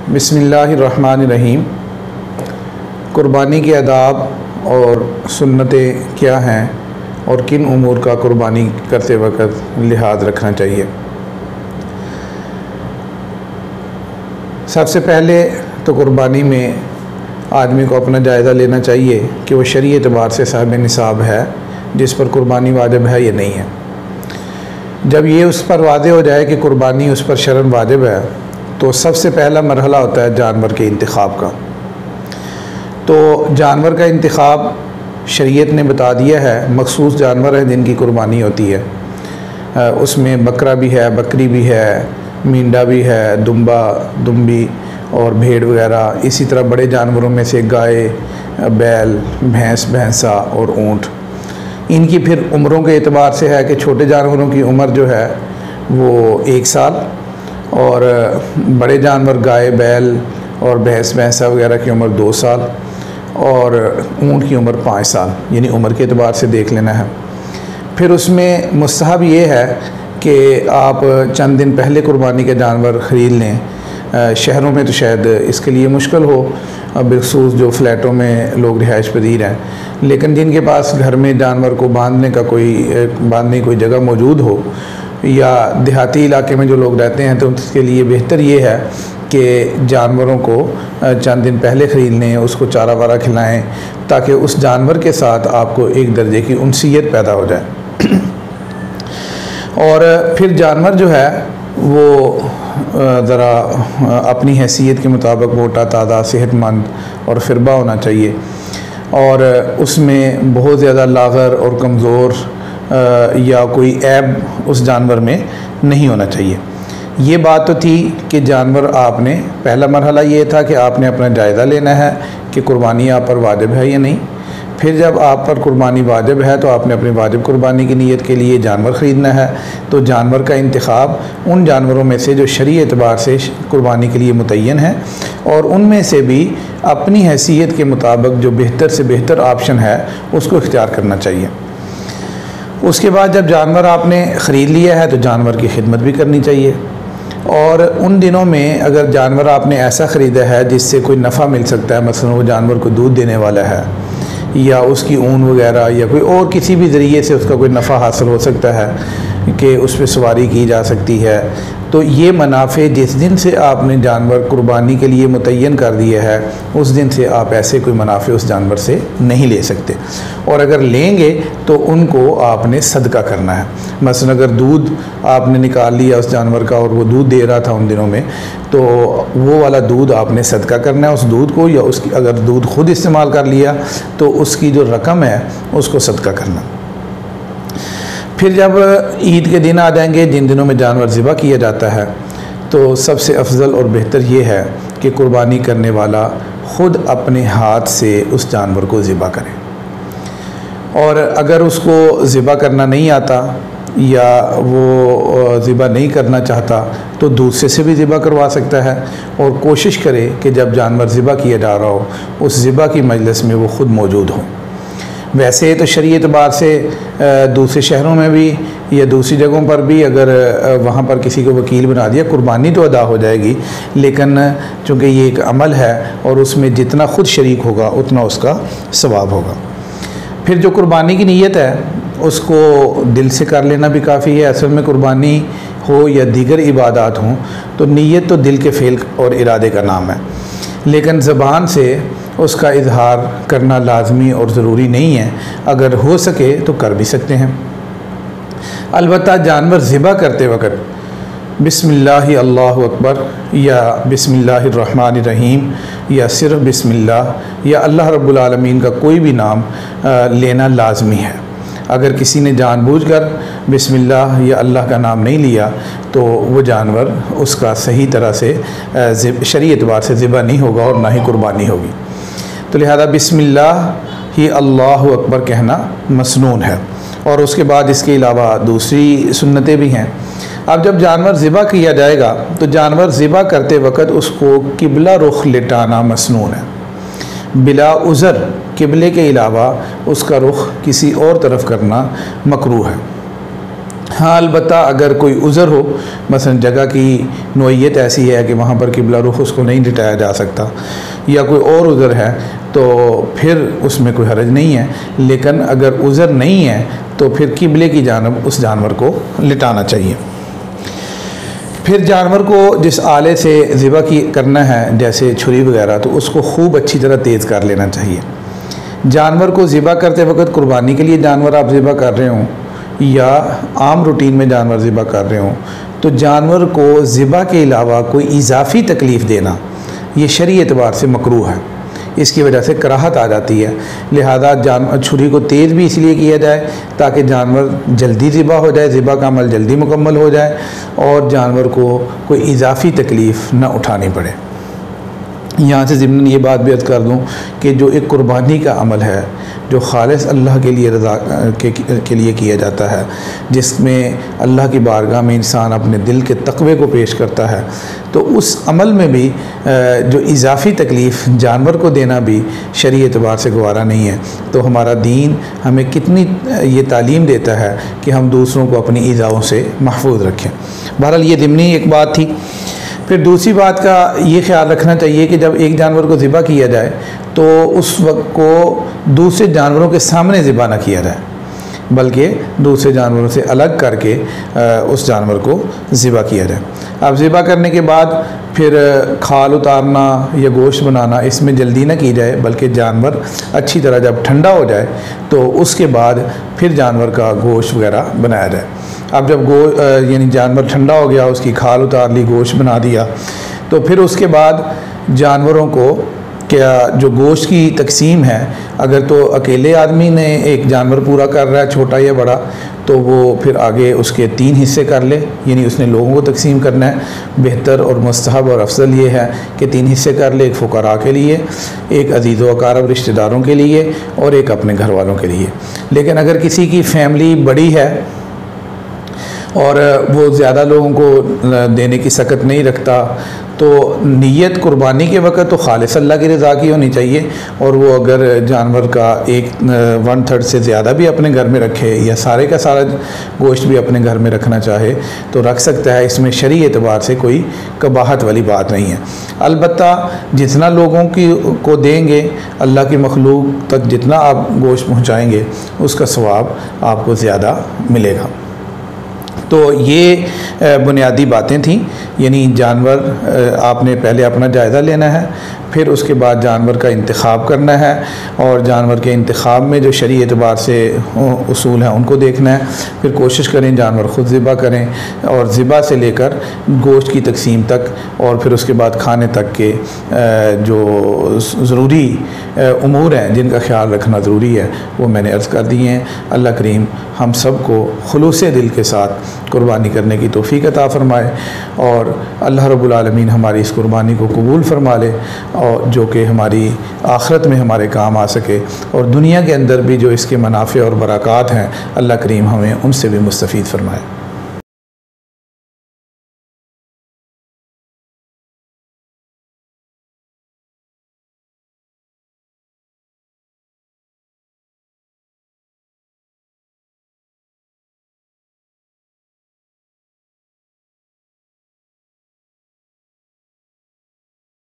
बिस्मिल्लाहिर्रहमानिर्रहीम। कुर्बानी के आदाब और सुन्नतें क्या हैं और किन उमूर का कुर्बानी करते वक्त लिहाज रखना चाहिए। सबसे पहले तो कुर्बानी में आदमी को अपना जायज़ा लेना चाहिए कि वो शरई एतबार से साहिब निसाब है जिस पर कुर्बानी वाजिब है या नहीं है। जब ये उस पर वाज़े हो जाए कि कुर्बानी उस पर शरअन वाजिब है तो सबसे पहला मरहला होता है जानवर के इंतखाब का। तो जानवर का इंतखाब शरीयत ने बता दिया है, मखसूस जानवर हैं जिनकी कुर्बानी होती है। उसमें बकरा भी है, बकरी भी है, मींडा भी है, दुम्बा दुम्बी और भेड़ वगैरह। इसी तरह बड़े जानवरों में से गाय, बैल, भैंस, भैंसा और ऊँट। इनकी फिर उम्रों के एतबार से है कि छोटे जानवरों की उम्र जो है वो 1 साल और बड़े जानवर गाय, बैल और भैंस, भैंसा वगैरह की उम्र 2 साल और ऊँट की उम्र 5 साल, यानी उम्र के एतबार से देख लेना है। फिर उसमें मुस्तहब ये है कि आप चंद दिन पहले कुर्बानी के जानवर ख़रीद लें। शहरों में तो शायद इसके लिए मुश्किल हो, बिलखसूस जो फ़्लैटों में लोग रिहाइश पज़ीर हैं, लेकिन जिनके पास घर में जानवर को बांधने की कोई जगह मौजूद हो या देहाती इलाके में जो लोग रहते हैं तो उसके लिए बेहतर ये है कि जानवरों को चंद दिन पहले ख़रीद लें, उसको चारा वारा खिलाएं ताकि उस जानवर के साथ आपको एक दर्जे की उनसियत पैदा हो जाए। और फिर जानवर जो है वो ज़रा अपनी हैसियत के मुताबिक मोटा, ताज़ा, सेहतमंद और फिरबा होना चाहिए और उसमें बहुत ज़्यादा लागर और कमज़ोर या कोई ऐब उस जानवर में नहीं होना चाहिए। ये बात तो थी कि जानवर आपने, पहला मरहला ये था कि आपने अपना जायज़ा लेना है कि कुर्बानी आप पर वाजिब है या नहीं। फिर जब आप पर कुर्बानी वाजिब है तो आपने अपनी वाजिब कुर्बानी की नीयत के लिए जानवर ख़रीदना है। तो जानवर का इंतखाब उन जानवरों में से जो शरई एतबार से कुर्बानी के लिए मुतय्यन है और उनमें से भी अपनी हैसियत के मुताबिक जो बेहतर से बेहतर ऑप्शन है उसको इख्तियार करना चाहिए। उसके बाद जब जानवर आपने ख़रीद लिया है तो जानवर की खिदमत भी करनी चाहिए। और उन दिनों में अगर जानवर आपने ऐसा ख़रीदा है जिससे कोई नफ़ा मिल सकता है, मसलन वो जानवर को दूध देने वाला है या उसकी ऊन वगैरह या कोई और किसी भी ज़रिए से उसका कोई नफ़ा हासिल हो सकता है कि उस पर सवारी की जा सकती है, तो ये मुनाफे जिस दिन से आपने जानवर कुर्बानी के लिए मुतय्यन कर दिया है उस दिन से आप ऐसे कोई मुनाफे उस जानवर से नहीं ले सकते। और अगर लेंगे तो उनको आपने सदका करना है। मसलन अगर दूध आपने निकाल लिया उस जानवर का और वो दूध दे रहा था उन दिनों में, तो वो वाला दूध आपने सदका करना है उस दूध को, या उसकी अगर दूध खुद इस्तेमाल कर लिया तो उसकी जो रकम है उसको सदका करना। फिर जब ईद के दिन आ जाएंगे जिन दिनों में जानवर ज़िबा किया जाता है, तो सबसे अफजल और बेहतर ये है कि कुर्बानी करने वाला ख़ुद अपने हाथ से उस जानवर को ज़िबा करे। और अगर उसको ज़िबा करना नहीं आता या वो ज़िबा नहीं करना चाहता तो दूसरे से भी ज़िबा करवा सकता है और कोशिश करे कि जब जानवर ज़िबा किया जा रहा हो उस ज़िबा की मजलिस में वो ख़ुद मौजूद हो। वैसे तो शरई एतबार से दूसरे शहरों में भी या दूसरी जगहों पर भी अगर वहाँ पर किसी को वकील बना दिया, कुर्बानी तो अदा हो जाएगी, लेकिन चूँकि ये एक अमल है और उसमें जितना ख़ुद शरीक होगा उतना उसका सवाब होगा। फिर जो कुर्बानी की नीयत है उसको दिल से कर लेना भी काफ़ी है। असल में कुर्बानी हो या दीगर इबादत हों तो नीयत तो दिल के फ़ेल और इरादे का नाम है, लेकिन ज़बान से उसका इजहार करना लाजमी और ज़रूरी नहीं है। अगर हो सके तो कर भी सकते हैं। अलबत्ता जानवर ज़िबा करते वक़्त बिस्मिल्लाह अल्लाहु अकबर या बिस्मिल्लाहिर्रहमानिर्रहीम या सिर्फ बिस्मिल्लाह या अल्लाह रब्बुल आलमीन का कोई भी नाम लेना लाजमी है। अगर किसी ने जानबूझकर बिस्मिल्लाह या अल्लाह का नाम नहीं लिया तो वो जानवर उसका सही तरह से शरई एतबार से ज़िबा नहीं होगा और ना ही कुर्बानी होगी। तो लिहाजा बिस्मिल्लाह ही अल्लाहु अकबर कहना मसनून है। और उसके बाद इसके अलावा दूसरी सुन्नतें भी हैं। अब जब जानवर ज़िबा किया जाएगा तो जानवर ज़िबा करते वक़्त उसको किबला रुख लिटाना मसनून है। बिला उज़र किबले के अलावा उसका रुख किसी और तरफ करना मकरूह है। हाँ, अलबत्ता अगर कोई उज़र हो, मसलन जगह की नोयत ऐसी है कि वहाँ पर किबला रुख उसको नहीं लिटाया जा सकता, या कोई और उज़र है, तो फिर उसमें कोई हरज नहीं है। लेकिन अगर उज़र नहीं है तो फिर किबले की जानब उस जानवर को लिटाना चाहिए। फिर जानवर को जिस आले से ज़िबा की करना है, जैसे छुरी वगैरह, तो उसको खूब अच्छी तरह तेज़ कर लेना चाहिए। जानवर को ज़िबा करते वक्त कुर्बानी के लिए जानवर आप ज़िबा कर रहे हों या आम रूटीन में जानवर ज़िबा कर रहे हों, तो जानवर को ज़िबा के अलावा कोई इजाफ़ी तकलीफ़ देना ये शरई एतबार से मकरूह है। इसकी वजह से कराहत आ जाती है। लिहाजा छुरी को तेज़ भी इसलिए किया जाए ताकि जानवर जल्दी ज़िबा हो जाए, ज़िबा का अमल जल्दी मुकम्मल हो जाए और जानवर को कोई इजाफ़ी तकलीफ़ न उठानी पड़े। यहाँ से ज़िम्नन ये बात भी अर्ज़ कर दूँ कि जो एक कुर्बानी का अमल है, जो खालिस अल्लाह के लिए रज़ा के लिए किया जाता है, जिसमें अल्लाह की बारगाह में इंसान अपने दिल के तक़वे को पेश करता है, तो उस अमल में भी जो इजाफ़ी तकलीफ़ जानवर को देना भी शरई एतबार से गवारा नहीं है। तो हमारा दीन हमें कितनी ये तालीम देता है कि हम दूसरों को अपनी ईज़ाओं से महफूज रखें। बहरहाल ये ज़िमनी एक बात थी। फिर दूसरी बात का ये ख्याल रखना चाहिए कि जब एक जानवर को ज़िबा किया जाए तो उस वक्त को दूसरे जानवरों के सामने ज़िबा ना किया जाए, बल्कि दूसरे जानवरों से अलग करके उस जानवर को ज़िबा किया जाए। अब ज़िबा करने के बाद फिर खाल उतारना या गोश्त बनाना इसमें जल्दी ना की जाए, बल्कि जानवर अच्छी तरह जब ठंडा हो जाए तो उसके बाद फिर जानवर का गोश्त वगैरह बनाया जाए। अब जब यानी जानवर ठंडा हो गया, उसकी खाल उतार ली, गोश्त बना दिया, तो फिर उसके बाद जानवरों को क्या जो गोश्त की तकसीम है, अगर तो अकेले आदमी ने एक जानवर पूरा कर रहा है, छोटा या बड़ा, तो वो फिर आगे उसके 3 हिस्से कर ले, यानी उसने लोगों को तकसीम करना है। बेहतर और मुस्तहब और अफजल ये है कि 3 हिस्से कर ले, एक फ़ुक़रा के लिए, एक अज़ीज़ व अक़ारब रिश्तेदारों के लिए और एक अपने घर वालों के लिए। लेकिन अगर किसी की फ़ैमिली बड़ी है और वो ज़्यादा लोगों को देने की सकत नहीं रखता, तो नीयत कुर्बानी के वक़्त तो खालिस अल्लाह की रज़ा की होनी चाहिए। और वो अगर जानवर का 1/3 से ज़्यादा भी अपने घर में रखे या सारे का सारा गोश्त भी अपने घर में रखना चाहे तो रख सकता है। इसमें शरई एतबार से कोई कबाहत वाली बात नहीं है। अलबत्ता जितना लोगों को देंगे, अल्लाह की मखलूक तक जितना आप गोश्त पहुँचाएँगे, उसका सवाब आपको ज़्यादा मिलेगा। तो ये बुनियादी बातें थीं, यानी जानवर आपने पहले अपना जायज़ा लेना है, फिर उसके बाद जानवर का इंतखाब करना है और जानवर के इंतखाब में जो शरई एतबार से उसूल हैं उनको देखना है। फिर कोशिश करें जानवर ख़ुद ज़िबा करें और ज़िबा से लेकर गोश्त की तकसीम तक और फिर उसके बाद खाने तक के जो ज़रूरी उमूर हैं जिनका ख्याल रखना ज़रूरी है वो मैंने अर्ज़ कर दिए हैं। अल्लाह करीम हम सब को खुलूस दिल के साथ कुर्बानी करने की तौफ़ीक़ अता फ़रमाए और अल्लाह रब्बुल आलमीन हमारी इस कुर्बानी को कबूल फ़रमा ले और जो कि हमारी आखिरत में हमारे काम आ सके और दुनिया के अंदर भी जो इसके मुनाफ़े और बरक़ात हैं, अल्लाह करीम हमें उनसे भी मुस्तफ़ीद फ़रमाए।